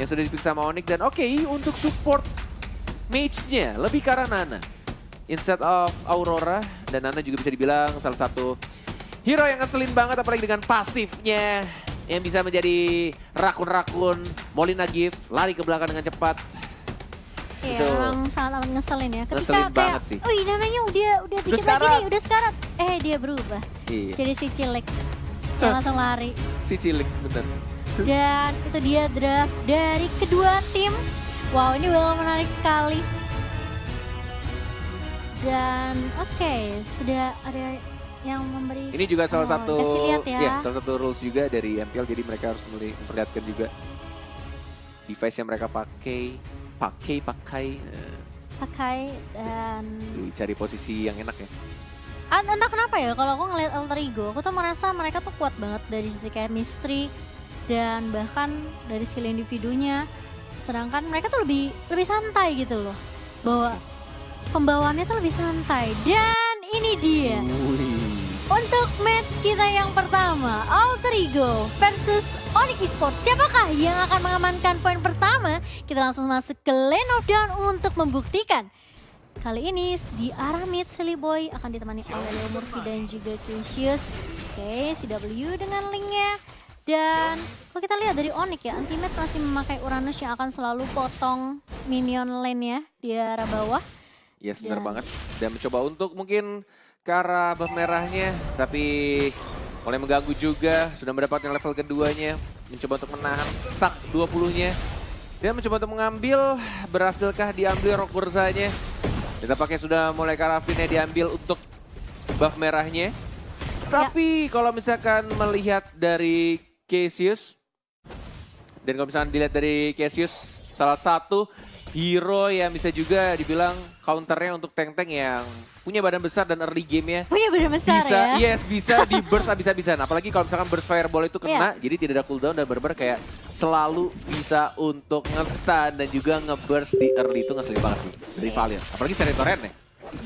yang sudah dipilih sama Onyx. Dan oke, untuk support mage-nya lebih ke arah Nana instead of Aurora. Dan Nana juga bisa dibilang salah satu hero yang ngeselin banget, apalagi dengan pasifnya yang bisa menjadi rakun-rakun Molina Gift lari ke belakang dengan cepat. Iya, Itu emang sangat amat ngeselin ya. Ketika ngeselin kayak, banget sih. wih namanya udah dikit lagi sekarat. nih, udah sekarat. Dia berubah. Iya. Jadi si Cilik yang langsung lari. Si Cilik, bener. Dan itu dia draft dari kedua tim. Wow, ini bakal menarik sekali. Dan oke, sudah ada yang memberi. Ini juga salah satu, kasih lihat ya. salah satu rules juga dari MPL, jadi mereka harus memperlihatkan juga device yang mereka pakai Dan cari posisi yang enak ya. entah kenapa ya, kalau aku ngeliat Alter Ego, aku tuh merasa mereka tuh kuat banget dari sisi chemistry dan bahkan dari skill individunya. Sedangkan mereka tuh lebih santai gitu loh. Bahwa pembawaannya tuh lebih santai. Dan ini dia. Untuk match kita yang pertama, Alter Ego versus Onyx Esports. Siapakah yang akan mengamankan poin pertama? Kita langsung masuk ke lane of down untuk membuktikan. Kali ini di arah mid, Silly Boy akan ditemani oleh Leo Murphy dan juga Cassius. Oke, CW dengan linknya. Dan kalau kita lihat dari Onyx ya, Anti-Mage masih memakai Uranus yang akan selalu potong minion lane-nya di arah bawah. Yes, benar banget. Dan mencoba untuk mungkin ke arah buff merahnya, tapi mulai mengganggu juga. Sudah mendapatkan level keduanya, mencoba untuk menahan stuck 20-nya. Dan mencoba untuk mengambil, berhasilkah diambil rock bursanya. Kita pakai sudah mulai ke arah Finnya diambil untuk buff merahnya. Tapi kalau misalkan melihat dari Cassius, dan kalau misalkan dilihat dari Cassius, salah satu hero yang bisa juga dibilang counternya untuk tank-tank yang punya badan besar dan early game-nya. Punya badan besar Bisa, ya? yes, bisa di burst abis-abisan. Apalagi kalau misalkan burst fireball itu kena, jadi tidak ada cooldown dan benar-benar kayak selalu bisa untuk nge-stun dan juga nge-burst di early itu ngeselin banget sih dari Valiant. Apalagi Seretoren ya.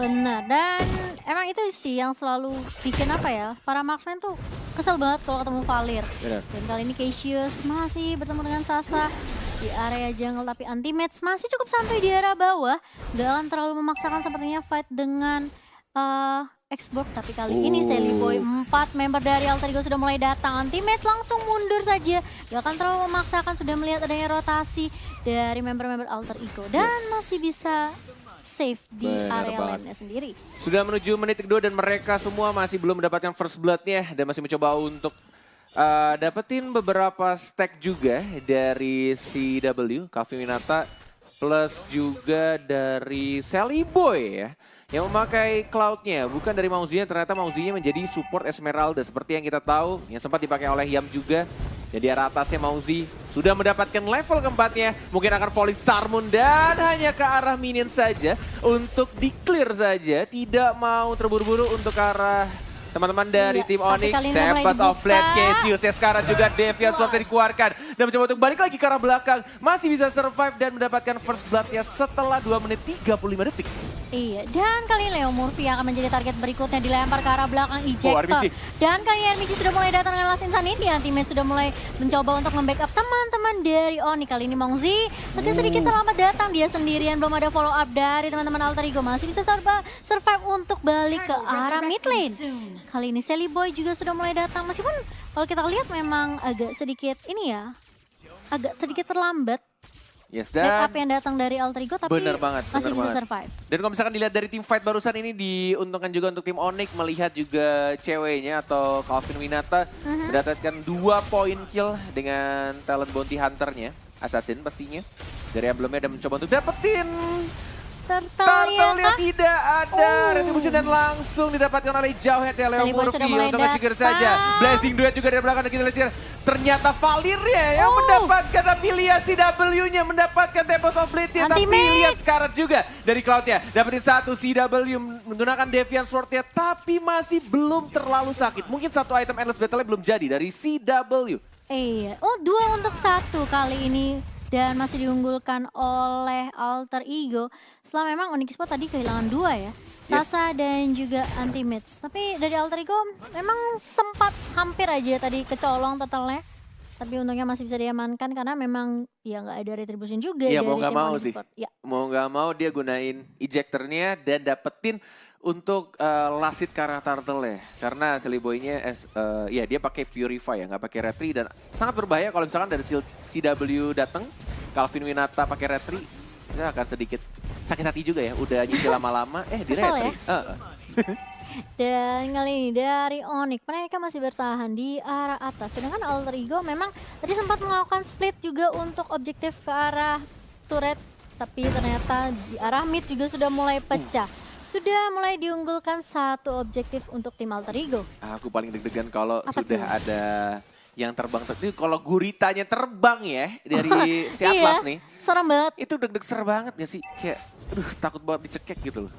Benar, dan emang itu sih yang selalu bikin apa ya, para marksman tuh kesel banget kalau ketemu Valir. Benar. Dan kali ini Cassius masih bertemu dengan Sasa di area jungle, tapi Anti-Mage masih cukup santai di area bawah. Gak akan terlalu memaksakan sepertinya fight dengan Xbox, tapi kali ini Silly Boy 4 member dari Alter Ego sudah mulai datang. Anti-Mage langsung mundur saja, gak akan terlalu memaksakan, sudah melihat adanya rotasi dari member-member Alter Ego. Dan masih bisa save di area lainnya sendiri. Sudah menuju menit kedua dan mereka semua masih belum mendapatkan first blood-nya dan masih mencoba untuk dapetin beberapa stack juga dari CW, Cafe Minata, plus juga dari Sally Boy ya, yang memakai cloud-nya, bukan dari Mauzinya. Ternyata Mauzinya menjadi support Esmeralda seperti yang kita tahu, yang sempat dipakai oleh Yam juga. Jadi arah atasnya Mauzi sudah mendapatkan level keempatnya, mungkin akan falling Star Moon dan hanya ke arah minion saja untuk di-clear saja, tidak mau terburu-buru untuk ke arah teman-teman dari tim Onyx. Tempest of Blade, Cassius ya, sekarang juga Deviant Sword dikeluarkan dan mencoba untuk balik lagi ke arah belakang, masih bisa survive dan mendapatkan first blood-nya setelah 2 menit 35 detik. Iya, dan kali ini Leo Murphy akan menjadi target berikutnya, dilempar ke arah belakang ejector. Dan kali ini Armici sudah mulai datang dengan Last Insanity. Anti-Mage sudah mulai mencoba untuk membackup teman-teman dari Onyx. Kali ini Mongzi agak sedikit terlambat datang, dia sendirian, belum ada follow up dari teman-teman Alter Ego. Masih bisa survive untuk balik ke arah mid lane. Kali ini Silly Boy juga sudah mulai datang, meskipun kalau kita lihat memang agak sedikit ini ya, agak sedikit terlambat. Yes, dan backup yang datang dari Alter Ego, tapi masih bisa survive. Dan kalau misalkan dilihat dari tim fight barusan ini, diuntungkan juga untuk tim Onyx melihat juga ceweknya atau Calvin Winata mendapatkan 2 poin kill dengan talent bounty hunter-nya, Assassin pastinya, dari emblemnya, dan mencoba untuk dapetin Turtle-nya tidak ada. Retribution dan langsung didapatkan oleh Jauhead ya, Leo Murphy untuk nge-secure saja. Blazing Duet juga dari belakang, dan kita lihat ternyata Valirnya yang mendapatkan, afiliasi CW-nya mendapatkan Tempest of Blade-nya. Tapi lihat Scarlet juga dari Cloud-nya. Dapetin 1 CW menggunakan Deviant Sword-nya, tapi masih belum terlalu sakit. Mungkin 1 item Endless Battle-nya belum jadi dari CW. Iya, 2 untuk 1 kali ini. Dan masih diunggulkan oleh Alter Ego. Setelah memang Onyx Esports tadi kehilangan 2 ya. Sasa dan juga Anti-Mage. Tapi dari Alter Ego memang sempat hampir aja tadi kecolong totalnya. Tapi untungnya masih bisa diamankan karena memang ya nggak ada retribution juga Iya dari mau nggak tim mau Onyx sih. Sport. Ya, Mau nggak mau dia gunain ejectornya dan dapetin untuk last hit karena turtle ya. Karena Silly Boy-nya ya dia pakai Purify ya, nggak pakai Retri dan sangat berbahaya kalau misalkan dari CW datang, Calvin Winata pakai Retri, itu akan sedikit sakit hati juga ya. Udah nyicil lama-lama, di Kesel Retri. ya? Dan kali ini dari Onyx mereka masih bertahan di arah atas. Sedangkan Alter Ego memang tadi sempat melakukan split juga untuk objektif ke arah turret. Tapi ternyata di arah mid juga sudah mulai pecah. Sudah mulai diunggulkan satu objektif untuk tim Alter Ego. Aku paling deg-degan kalau Apa sudah tuh? ada yang terbang. Kalau guritanya terbang ya dari si Atlas Iya, nih. serem banget. Itu deg-deg banget gak sih? Kayak aduh takut banget dicekek gitu loh.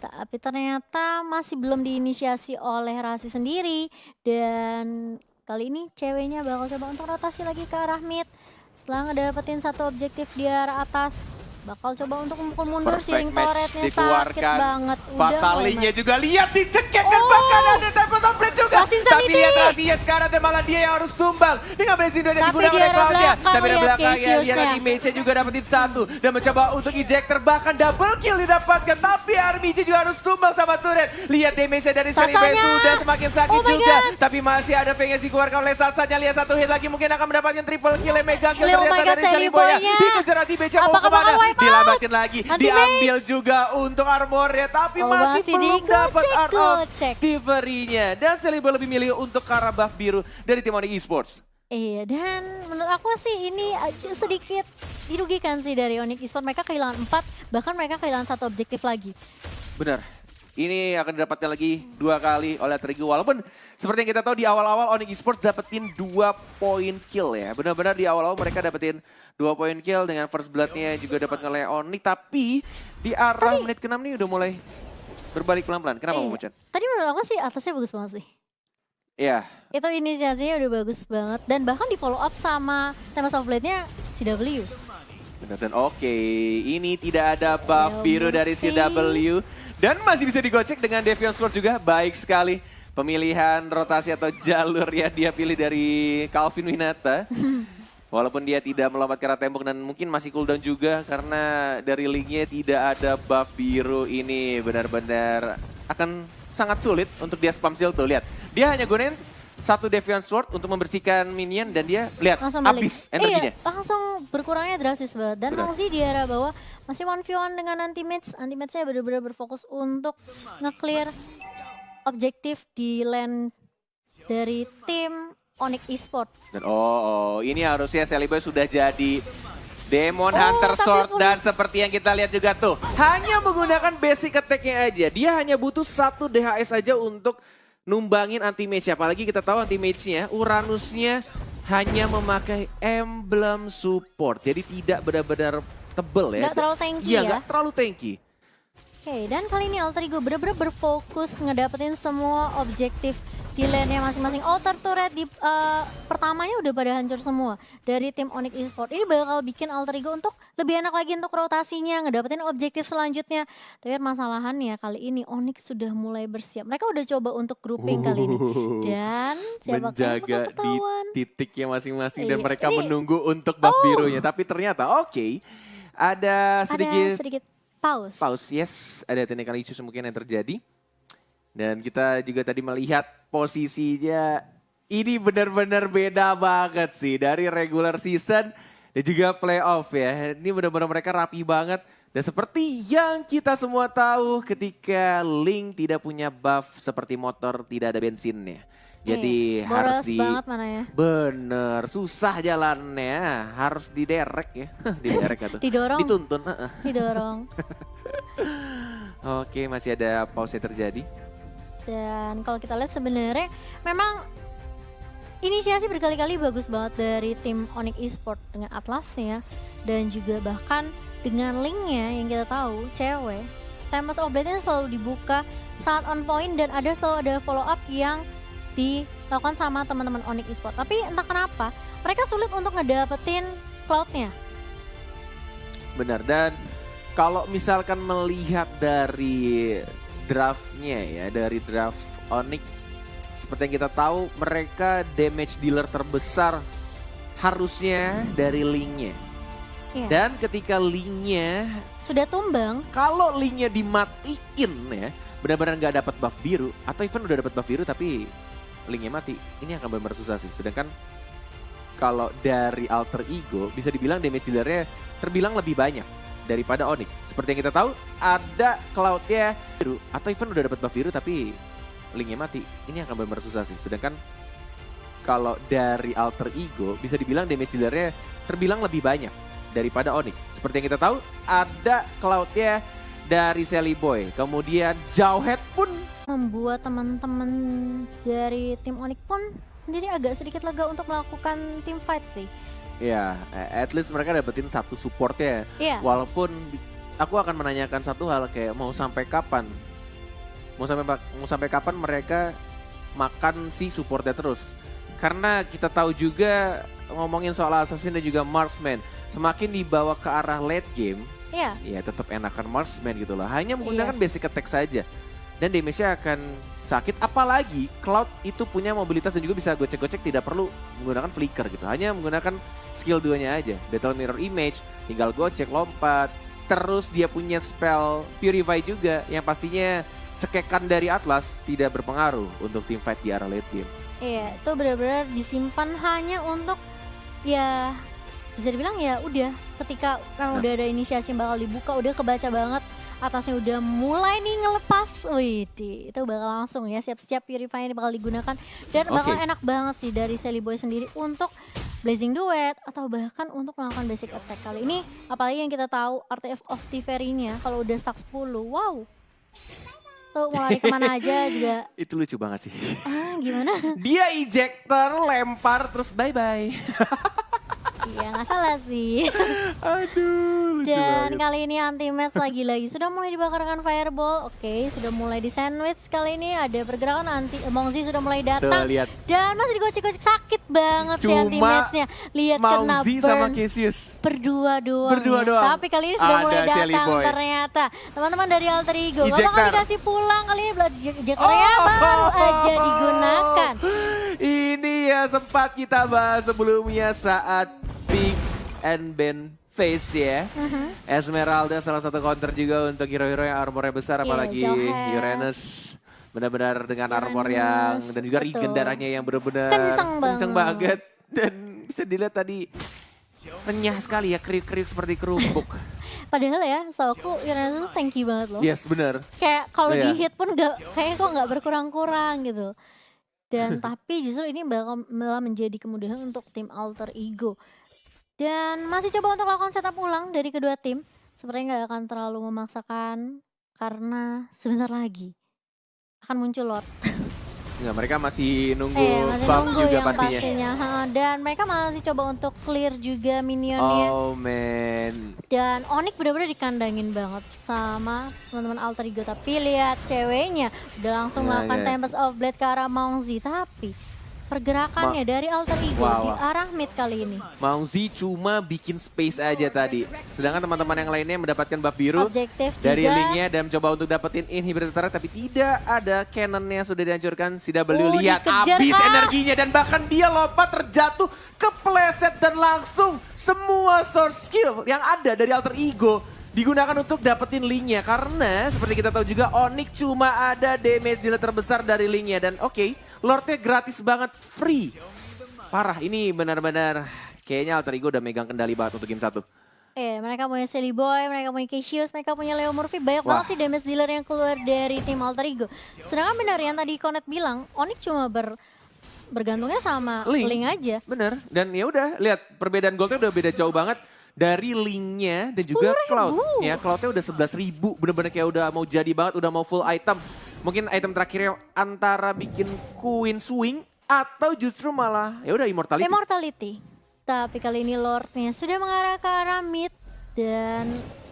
Tapi ternyata masih belum diinisiasi oleh Rasi sendiri. Dan kali ini ceweknya bakal coba untuk rotasi lagi ke arah mid. Setelah ngedapetin satu objektif di arah atas, bakal coba untuk memukul mundur. Siring turretnya sakit banget. Fatalinya juga lihat dicekek dan bahkan ada tempo split juga. Tapi lihat Rasinya sekarang dan malah dia yang harus tumbang. Dia ngambil Zindo yang digunakan oleh Cloud-nya. Tapi di belakangnya lihat Armyj juga dapetin satu. Dan mencoba untuk ejector bahkan double kill didapatkan. Tapi Armyj juga harus tumbang sama turret. Lihat damage-nya dari Silly Boy sudah semakin sakit juga. Tapi masih ada pengen dikeluarkan oleh Sasanya. Lihat satu hit lagi mungkin akan mendapatkan triple kill. Mega kill ternyata dari Silly Boy. Dikejar Armyj mau kemana? Dilambatin lagi, diambil juga untuk armornya, tapi masih belum dapat art of Thievery-nya. Dan Silly Boy lebih milih untuk ke arah buff biru dari tim Onyx Esports. Iya, dan menurut aku sih ini sedikit dirugikan sih dari Onyx Esports. Mereka kehilangan 4, bahkan mereka kehilangan satu objektif lagi. Benar. Ini akan didapatkan lagi 2 kali oleh Trigu. Walaupun seperti yang kita tahu di awal-awal Onyx Esports dapetin 2 poin kill ya. Benar-benar di awal-awal mereka dapetin 2 poin kill dengan first blood-nya juga dapat nge-lay Onyx. Tapi di arah menit ke-6 nih udah mulai berbalik pelan-pelan. Kenapa Momo-chan? Tadi menurut aku sih atasnya bagus banget sih. Iya. Itu inisiasinya udah bagus banget. Dan bahkan di follow up sama Tempest of Blade-nya CW. Benar, dan oke, ini tidak ada buff biru dari CW. Dan masih bisa digocek dengan Deviant Sword juga, baik sekali. Pemilihan rotasi atau jalur yang dia pilih dari Calvin Winata. Walaupun dia tidak melompat ke arah tembok dan mungkin masih cooldown juga karena dari linknya tidak ada buff biru ini. Benar-benar akan sangat sulit untuk dia spam shield tuh, lihat. Dia hanya gunain satu Deviant Sword untuk membersihkan minion dan dia lihat habis energinya. Iya, langsung berkurangnya drastis banget. Dan Hongzi di arah bawah masih 1v1 dengan anti-match. Anti-matchnya benar-benar berfokus untuk nge-clear objektif di lane dari tim Onyx Esports. Dan ini harusnya Silly Boy sudah jadi Demon Hunter Sword dan seperti yang kita lihat juga tuh. Hanya menggunakan basic attack-nya aja. Dia hanya butuh 1 DHS aja untuk numbangin anti-mage. Apalagi kita tahu anti-mage-nya, Uranusnya hanya memakai emblem support. Jadi tidak benar-benar tebel ya. Gak terlalu tanky ya. Iya, ya. gak terlalu tanky. Oke, dan kali ini Alter Ego benar-benar berfokus ngedapetin semua objektif di lane-nya masing-masing. Alter turret di pertamanya udah pada hancur semua dari tim Onyx Esports. Ini bakal bikin Alter Ego untuk lebih enak lagi untuk rotasinya, ngedapetin objektif selanjutnya. Tapi masalahannya kali ini Onyx sudah mulai bersiap. Mereka udah coba untuk grouping kali ini. Dan siapa menjaga di titiknya masing-masing dan mereka menunggu untuk buff birunya. Tapi ternyata ada sedikit pause. Yes, ada technical issues mungkin yang terjadi. Dan kita juga tadi melihat posisinya ini benar-benar beda banget sih dari regular season dan juga playoff ya. Ini benar-benar mereka rapi banget. Dan seperti yang kita semua tahu ketika Link tidak punya buff seperti motor tidak ada bensinnya. Jadi harus banget mana ya. Bener, susah jalannya, harus diderek ya. Diderek atau didorong. Dituntun. Didorong. Oke, masih ada pause yang terjadi. Dan kalau kita lihat sebenarnya memang inisiasi berkali-kali bagus banget dari tim Onyx Esports dengan Atlasnya dan juga bahkan dengan linknya yang kita tahu cewek. Tempest of Blade-nya selalu dibuka sangat on point dan selalu ada follow up yang dilakukan sama teman-teman Onyx Esports. Tapi entah kenapa mereka sulit untuk ngedapetin Cloud-nya. Benar, dan kalau misalkan melihat dari draftnya ya, dari draft Onyx, seperti yang kita tahu mereka damage dealer terbesar harusnya dari Link-nya. Iya. Dan ketika Link-nya, Sudah tumbang. kalau Link-nya dimatiin ya, benar-benar nggak dapat buff biru, atau even udah dapat buff biru tapi Link-nya mati, ini akan benar-benar susah sih. Sedangkan kalau dari Alter Ego, bisa dibilang damage dealer-nya terbilang lebih banyak daripada Onyx. Seperti yang kita tahu, ada Cloud-nya biru, atau even udah dapat buff biru tapi Link-nya mati, ini akan benar-benar susah sih. Sedangkan kalau dari Alter Ego, bisa dibilang damage dealer-nya terbilang lebih banyak daripada Onyx. Seperti yang kita tahu, ada Cloud-nya dari Sally Boy. Kemudian Jawhead pun Membuat teman-teman dari tim Onyx pun sendiri agak sedikit lega untuk melakukan team fight sih. ya, at least mereka dapetin satu support-nya. Iya. Walaupun aku akan menanyakan satu hal, kayak mau sampai kapan? Mau sampai kapan mereka makan si supportnya terus? Karena kita tahu juga ngomongin soal assassin dan juga marksman, semakin dibawa ke arah late game, Iya. ya tetap enakan marksman gitu loh. Hanya menggunakan Yes. basic attack saja. Dan damage-nya akan sakit, apalagi Cloud itu punya mobilitas dan juga bisa gocek-gocek, tidak perlu menggunakan flicker gitu. Hanya menggunakan skill 2-nya aja. Battle Mirror Image, tinggal gocek, lompat. Terus dia punya spell Purify juga yang pastinya cekekan dari Atlas tidak berpengaruh untuk team fight di arah late game. Iya, itu benar-benar disimpan hanya untuk ya bisa dibilang ya udah ketika memang udah ada inisiasi yang bakal dibuka, udah kebaca banget atasnya udah mulai nih ngelepas, wih itu bakal langsung ya siap-siap Purify ini bakal digunakan dan bakal Oke. enak banget sih dari Sally Boy sendiri untuk Blazing Duet atau bahkan untuk melakukan basic attack kali ini. Apalagi yang kita tahu Artifact of Tiferi-nya kalau udah stack 10, wow. Tuh mau lari kemana aja juga. Itu lucu banget sih. Gimana? Dia ejector, lempar, terus bye-bye. Iya nggak salah sih. Aduh, lucu Dan banget. kali ini anti-match lagi-lagi sudah mulai dibakarkan fireball. Oke, sudah mulai di sandwich kali ini ada pergerakan Mongzi sudah mulai datang. Tuh, lihat. Dan masih digocek-gocek, sakit banget sih Cuma anti-matchnya. Lihat kena Mauzi sama burn Cassius. berdua doang. Berdua ya. doang. Tapi kali ini sudah Ada mulai Jelly datang Boy. ternyata. Teman-teman dari Alter Ego nggak bakal Ejector. dikasih pulang kali ini. Ejectornya baru aja digunakan. Ini ya sempat kita bahas sebelumnya saat Pick and Ben Face ya. Esmeralda salah satu counter juga untuk hero-hero yang armornya besar, Iya, apalagi Jawhead. Uranus. Benar-benar dengan armor yang, dan juga betul. regen darahnya yang benar-benar Kenceng banget. Dan bisa dilihat tadi renyah sekali ya, kriuk-kriuk seperti kerupuk. Padahal ya, setahu aku Uranus tanky banget loh. Yes, benar. Kayak kalau Iya. di hit pun kayaknya kok nggak berkurang-kurang gitu. Dan tapi justru ini bakal malah menjadi kemudahan untuk tim Alter Ego. Dan masih coba untuk lakukan setup ulang dari kedua tim. Sepertinya nggak akan terlalu memaksakan karena sebentar lagi akan muncul Lord. Enggak, mereka masih nunggu Masih buff nunggu juga yang pastinya. Dan mereka masih coba untuk clear juga minionnya. Oh man. Dan Onyx benar-benar dikandangin banget sama teman-teman Alter Ego. Tapi lihat ceweknya udah langsung Nah, melakukan ya. Tempest of Blade ke arah Mongzi. Tapi pergerakannya dari Alter Ego Wow. di arah mid kali ini. Mauzi cuma bikin space aja tadi. Sedangkan teman-teman yang lainnya mendapatkan buff biru Objektif dari juga. linknya dan mencoba untuk dapetin inhibitor turret, tapi tidak ada cannonnya sudah dihancurkan. CW lihat dikejar habis kah? energinya dan bahkan dia lompat terjatuh kepleset dan langsung semua source skill yang ada dari Alter Ego digunakan untuk dapetin linknya, karena seperti kita tahu juga Onyx cuma ada damage dealer terbesar dari linknya. Dan oke, Lordnya gratis banget, free. Parah, ini benar-benar kayaknya Alter Ego udah megang kendali banget untuk game 1. Mereka punya Sally Boy, mereka punya Cassius, mereka punya Leo Murphy. Banyak Wah. banget sih damage dealer yang keluar dari tim Alter Ego. Sedangkan benar yang tadi Konet bilang, Onyx cuma bergantungnya sama Link aja. Bener, dan ya udah lihat perbedaan goldnya udah beda jauh banget dari linknya dan juga 10.000. Cloud. Ya, Cloudnya udah 11.000, bener-bener kayak udah mau jadi banget, udah mau full item. Mungkin item terakhirnya antara bikin Queen Swing atau justru malah ya udah Immortality. Immortality. Tapi kali ini Lordnya sudah mengarah ke arah mid dan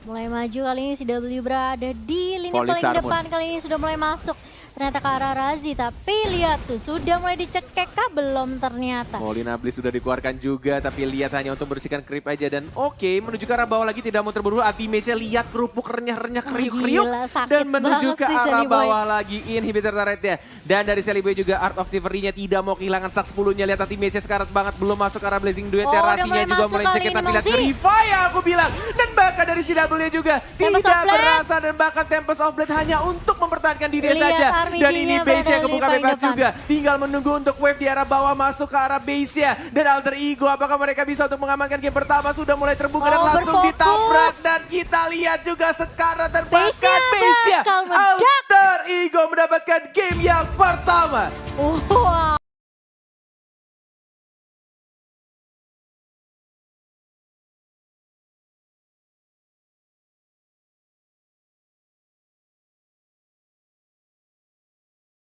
mulai maju. Kali ini CW berada di lini Volley paling Sarmon. depan, kali ini sudah mulai masuk. ternyata ke arah Razi. Tapi lihat tuh, sudah mulai dicekek kah? Belum ternyata. Molina Bliss sudah dikeluarkan juga, tapi lihat hanya untuk bersihkan creep aja. Dan oke, menuju ke arah bawah lagi tidak mau terburu. Ultimate-nya lihat kerupuk renyah-renyah kriuk-kriuk. Gila, sakit Dan menuju banget ke sih arah Sally Boy. bawah lagi inhibitor turret-nya. Dan dari Sally Boy juga Art of Thievery-nya tidak mau kehilangan sak 10-nya. Lihat ultimate-nya sekarat banget, belum masuk ke arah Blazing Duet. Oh, udah Rasinya mulai juga masuk mulai kali cekit, ini, tapi lihat Maxi. Revive ya aku bilang. Dan bahkan dari CW juga Tempest tidak of Blade. berasa, dan bahkan Tempest of Blade hanya untuk mempertahankan diri Lihat saja. Dan RPG-nya ini base-nya berada di kebuka paling bebas depan. juga. Tinggal menunggu untuk wave di arah bawah masuk ke arah base-nya. Dan Alter Ego, apakah mereka bisa untuk mengamankan game pertama? Sudah mulai terbuka dan Oh, langsung berfokus. ditabrak. Dan kita lihat juga sekarang terbakar Base-nya base-nya. bakal meledak. Alter Ego mendapatkan game yang pertama. Wow.